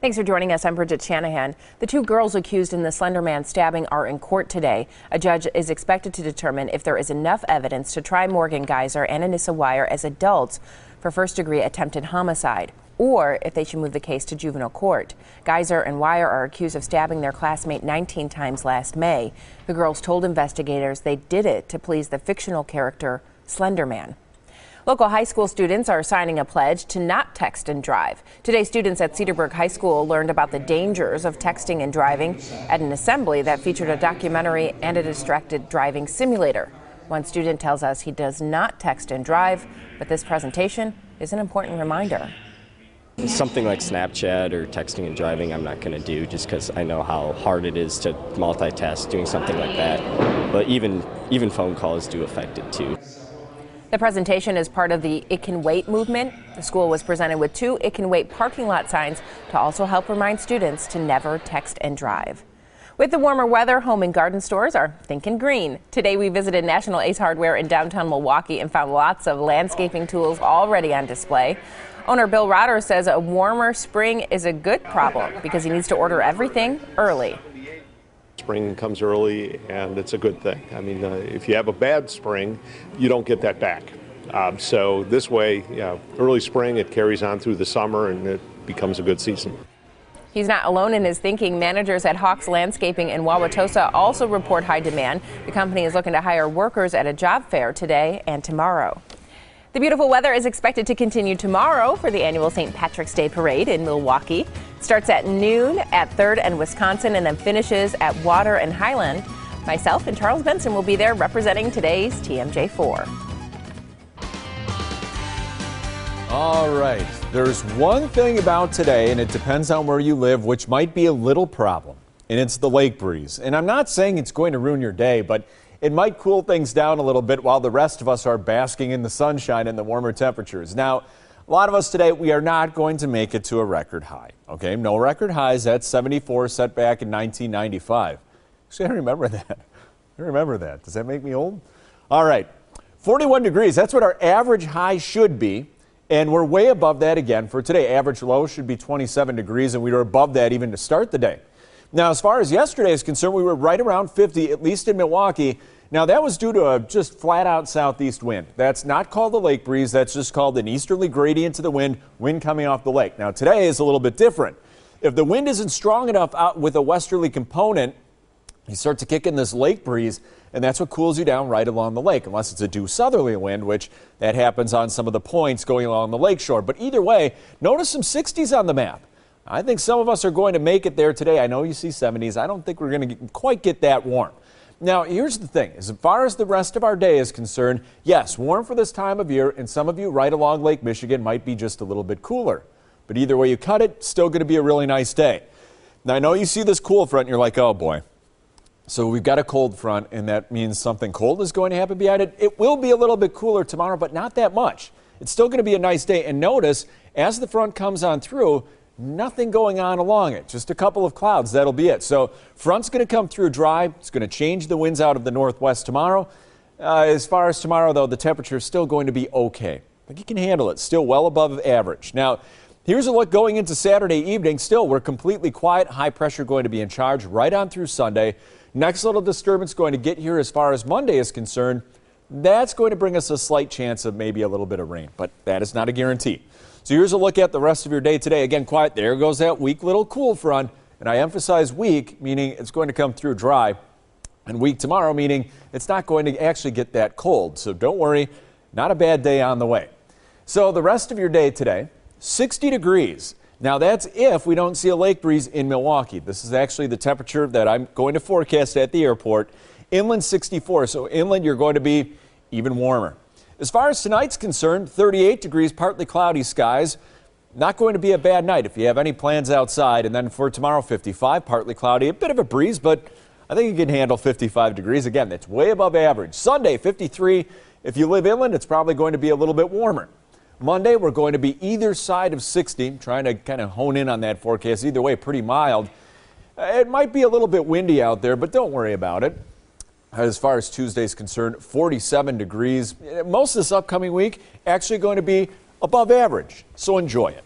Thanks for joining us. I'm Bridget Shanahan. The two girls accused in the Slender Man stabbing are in court today. A judge is expected to determine if there is enough evidence to try Morgan Geyser and Anissa Weier as adults for first-degree attempted homicide, or if they should move the case to juvenile court. Geyser and Weier are accused of stabbing their classmate 19 times last May. The girls told investigators they did it to please the fictional character Slender Man. Local high school students are signing a pledge to not text and drive. Today, students at Cedarburg High School learned about the dangers of texting and driving at an assembly that featured a documentary and a distracted driving simulator. One student tells us he does not text and drive, but this presentation is an important reminder. Something like Snapchat or texting and driving I'm not going to do, just because I know how hard it is to multitask doing something like that. But even phone calls do affect it too. The presentation is part of the It Can Wait movement. The school was presented with 2 It Can Wait parking lot signs to also help remind students to never text and drive. With the warmer weather, home and garden stores are thinking green. Today we visited National Ace Hardware in downtown Milwaukee and found lots of landscaping tools already on display. Owner Bill Rotter says a warmer spring is a good problem because he needs to order everything early. Spring comes early, and it's a good thing. I mean, if you have a bad spring, you don't get that back. So this way, early spring, it carries on through the summer, and it becomes a good season. He's not alone in his thinking. Managers at Hawks Landscaping in Wauwatosa also report high demand. The company is looking to hire workers at a job fair today and tomorrow. The beautiful weather is expected to continue tomorrow for the annual St. Patrick's Day Parade in Milwaukee. It starts at noon at 3rd and Wisconsin and then finishes at Water and Highland. Myself and Charles Benson will be there representing today's TMJ4. All right, there's one thing about today, and it depends on where you live, which might be a little problem, and it's the lake breeze. And I'm not saying it's going to ruin your day, but it might cool things down a little bit while the rest of us are basking in the sunshine and the warmer temperatures. Now, a lot of us today, we are not going to make it to a record high. Okay, no record highs. That's 74 set back in 1995. Actually, I remember that. I remember that. Does that make me old? All right, 41 degrees. That's what our average high should be. And we're way above that again for today. Average low should be 27 degrees, and we were above that even to start the day. Now, as far as yesterday is concerned, we were right around 50, at least in Milwaukee. Now, that was due to a just flat-out southeast wind. That's not called a lake breeze. That's just called an easterly gradient to the wind coming off the lake. Now, today is a little bit different. If the wind isn't strong enough out with a westerly component, you start to kick in this lake breeze, and that's what cools you down right along the lake, unless it's a due southerly wind, which that happens on some of the points going along the lakeshore. But either way, notice some 60s on the map. I think some of us are going to make it there today. I know you see 70s. I don't think we're going to quite get that warm. Now, here's the thing. As far as the rest of our day is concerned, yes, warm for this time of year, and some of you right along Lake Michigan might be just a little bit cooler. But either way you cut it, still going to be a really nice day. Now, I know you see this cool front, and you're like, oh, boy. So we've got a cold front, and that means something cold is going to happen behind it. It will be a little bit cooler tomorrow, but not that much. It's still going to be a nice day. And notice, as the front comes on through, nothing going on along it, just a couple of clouds. That'll be it. So front's going to come through dry. It's going to change the winds out of the northwest tomorrow. As far as tomorrow, though, the temperature is still going to be okay. I think you can handle it. Still well above average. Now, here's a look going into Saturday evening. Still, we're completely quiet. High pressure going to be in charge right on through Sunday. Next little disturbance going to get here as far as Monday is concerned. That's going to bring us a slight chance of maybe a little bit of rain, but that is not a guarantee. So here's a look at the rest of your day today. Again, quiet. There goes that weak little cool front. And I emphasize weak, meaning it's going to come through dry. And weak tomorrow, meaning it's not going to actually get that cold. So don't worry, not a bad day on the way. So the rest of your day today, 60 degrees. Now that's if we don't see a lake breeze in Milwaukee. This is actually the temperature that I'm going to forecast at the airport. Inland 64, so inland you're going to be even warmer. As far as tonight's concerned, 38 degrees, partly cloudy skies. Not going to be a bad night if you have any plans outside. And then for tomorrow, 55, partly cloudy, a bit of a breeze, but I think you can handle 55 degrees. Again, that's way above average. Sunday, 53. If you live inland, it's probably going to be a little bit warmer. Monday, we're going to be either side of 60, trying to kind of hone in on that forecast. Either way, pretty mild. It might be a little bit windy out there, but don't worry about it. As far as Tuesday's concerned, 47 degrees. Most of this upcoming week actually going to be above average, so enjoy it.